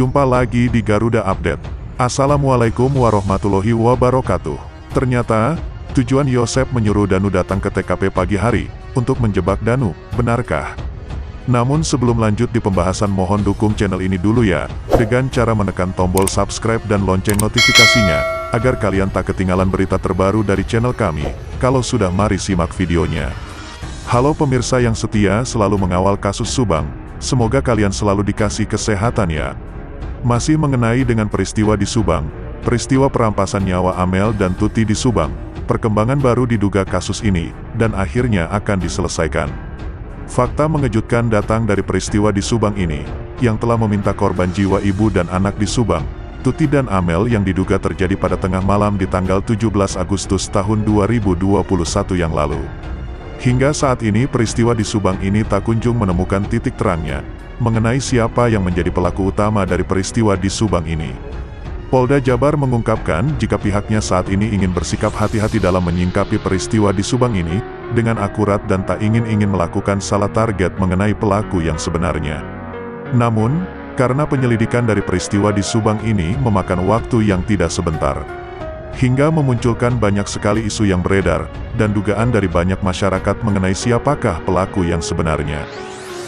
Jumpa lagi di Garuda Update. Assalamualaikum warahmatullahi wabarakatuh. Ternyata, tujuan Yosep menyuruh Danu datang ke TKP pagi hari, untuk menjebak Danu, benarkah? Namun sebelum lanjut di pembahasan mohon dukung channel ini dulu ya, dengan cara menekan tombol subscribe dan lonceng notifikasinya, agar kalian tak ketinggalan berita terbaru dari channel kami. Kalau sudah, mari simak videonya. Halo pemirsa yang setia selalu mengawal kasus Subang, semoga kalian selalu dikasih kesehatan ya. Masih mengenai dengan peristiwa di Subang, peristiwa perampasan nyawa Amel dan Tuti di Subang, perkembangan baru diduga kasus ini, dan akhirnya akan diselesaikan. Fakta mengejutkan datang dari peristiwa di Subang ini, yang telah meminta korban jiwa ibu dan anak di Subang, Tuti dan Amel yang diduga terjadi pada tengah malam di tanggal 17 Agustus tahun 2021 yang lalu. Hingga saat ini peristiwa di Subang ini tak kunjung menemukan titik terangnya, mengenai siapa yang menjadi pelaku utama dari peristiwa di Subang ini. Polda Jabar mengungkapkan jika pihaknya saat ini ingin bersikap hati-hati dalam menyingkapi peristiwa di Subang ini, dengan akurat dan tak ingin melakukan salah target mengenai pelaku yang sebenarnya. Namun, karena penyelidikan dari peristiwa di Subang ini memakan waktu yang tidak sebentar, hingga memunculkan banyak sekali isu yang beredar, dan dugaan dari banyak masyarakat mengenai siapakah pelaku yang sebenarnya.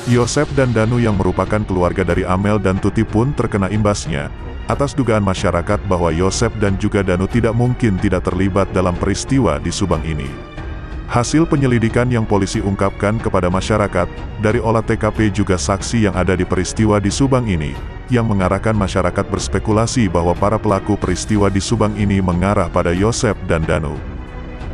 Yosep dan Danu yang merupakan keluarga dari Amel dan Tuti pun terkena imbasnya, atas dugaan masyarakat bahwa Yosep dan juga Danu tidak mungkin tidak terlibat dalam peristiwa di Subang ini. Hasil penyelidikan yang polisi ungkapkan kepada masyarakat, dari olah TKP juga saksi yang ada di peristiwa di Subang ini, yang mengarahkan masyarakat berspekulasi bahwa para pelaku peristiwa di Subang ini mengarah pada Yosep dan Danu.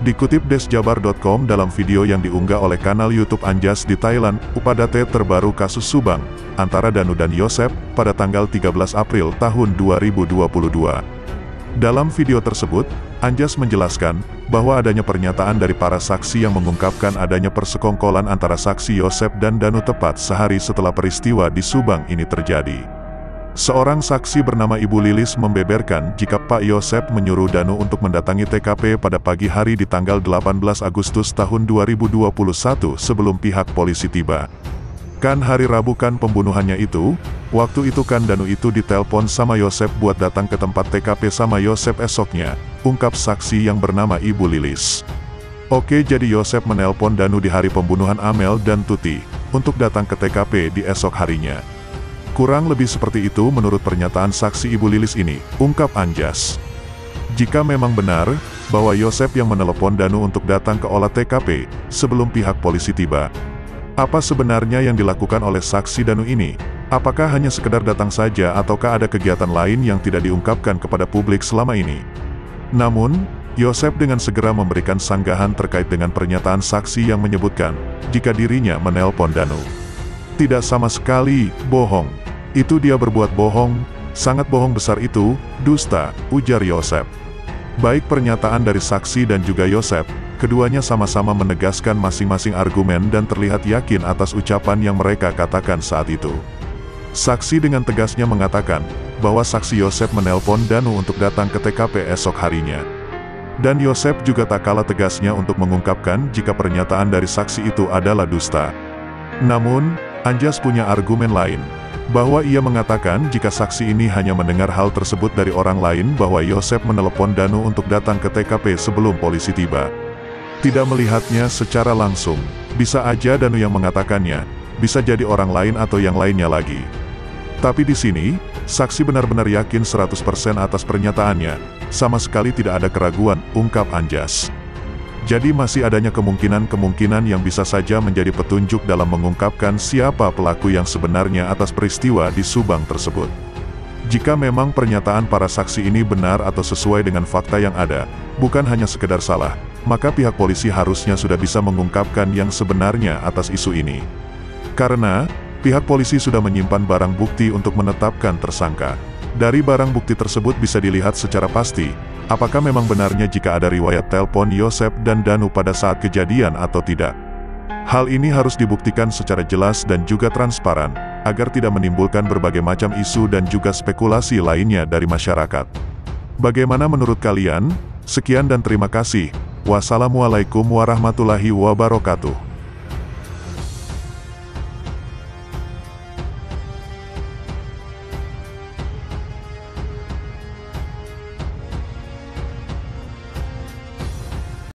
Dikutip desjabar.com dalam video yang diunggah oleh kanal YouTube Anjas di Thailand, update terbaru kasus Subang, antara Danu dan Yosep, pada tanggal 13 April tahun 2022. Dalam video tersebut, Anjas menjelaskan, bahwa adanya pernyataan dari para saksi yang mengungkapkan adanya persekongkolan antara saksi Yosep dan Danu tepat sehari setelah peristiwa di Subang ini terjadi. Seorang saksi bernama Ibu Lilis membeberkan jika Pak Yosep menyuruh Danu untuk mendatangi TKP pada pagi hari di tanggal 18 Agustus tahun 2021 sebelum pihak polisi tiba. Kan hari Rabu kan pembunuhannya itu, waktu itu kan Danu itu ditelepon sama Yosep buat datang ke tempat TKP sama Yosep esoknya, ungkap saksi yang bernama Ibu Lilis. Oke, jadi Yosep menelpon Danu di hari pembunuhan Amel dan Tuti, untuk datang ke TKP di esok harinya. Kurang lebih seperti itu menurut pernyataan saksi Ibu Lilis ini, ungkap Anjas. Jika memang benar, bahwa Yosep yang menelepon Danu untuk datang ke olah TKP, sebelum pihak polisi tiba, apa sebenarnya yang dilakukan oleh saksi Danu ini? Apakah hanya sekedar datang saja ataukah ada kegiatan lain yang tidak diungkapkan kepada publik selama ini? Namun, Yosep dengan segera memberikan sanggahan terkait dengan pernyataan saksi yang menyebutkan, jika dirinya menelpon Danu. Tidak sama sekali, bohong. Itu dia berbuat bohong, sangat bohong besar itu, dusta, ujar Yosep. Baik pernyataan dari saksi dan juga Yosep, keduanya sama-sama menegaskan masing-masing argumen dan terlihat yakin atas ucapan yang mereka katakan saat itu. Saksi dengan tegasnya mengatakan, bahwa saksi Yosep menelpon Danu untuk datang ke TKP esok harinya. Dan Yosep juga tak kalah tegasnya untuk mengungkapkan jika pernyataan dari saksi itu adalah dusta. Namun, Anjas punya argumen lain, bahwa ia mengatakan jika saksi ini hanya mendengar hal tersebut dari orang lain bahwa Yosep menelepon Danu untuk datang ke TKP sebelum polisi tiba. Tidak melihatnya secara langsung, bisa aja Danu yang mengatakannya, bisa jadi orang lain atau yang lainnya lagi. Tapi di sini, saksi benar-benar yakin 100% atas pernyataannya, sama sekali tidak ada keraguan, ungkap Anjas. Jadi masih adanya kemungkinan-kemungkinan yang bisa saja menjadi petunjuk dalam mengungkapkan siapa pelaku yang sebenarnya atas peristiwa di Subang tersebut. Jika memang pernyataan para saksi ini benar atau sesuai dengan fakta yang ada, bukan hanya sekedar salah, maka pihak polisi harusnya sudah bisa mengungkapkan yang sebenarnya atas isu ini. Karena, pihak polisi sudah menyimpan barang bukti untuk menetapkan tersangka. Dari barang bukti tersebut bisa dilihat secara pasti, apakah memang benarnya jika ada riwayat telepon Yosep dan Danu pada saat kejadian atau tidak. Hal ini harus dibuktikan secara jelas dan juga transparan, agar tidak menimbulkan berbagai macam isu dan juga spekulasi lainnya dari masyarakat. Bagaimana menurut kalian? Sekian dan terima kasih. Wassalamualaikum warahmatullahi wabarakatuh.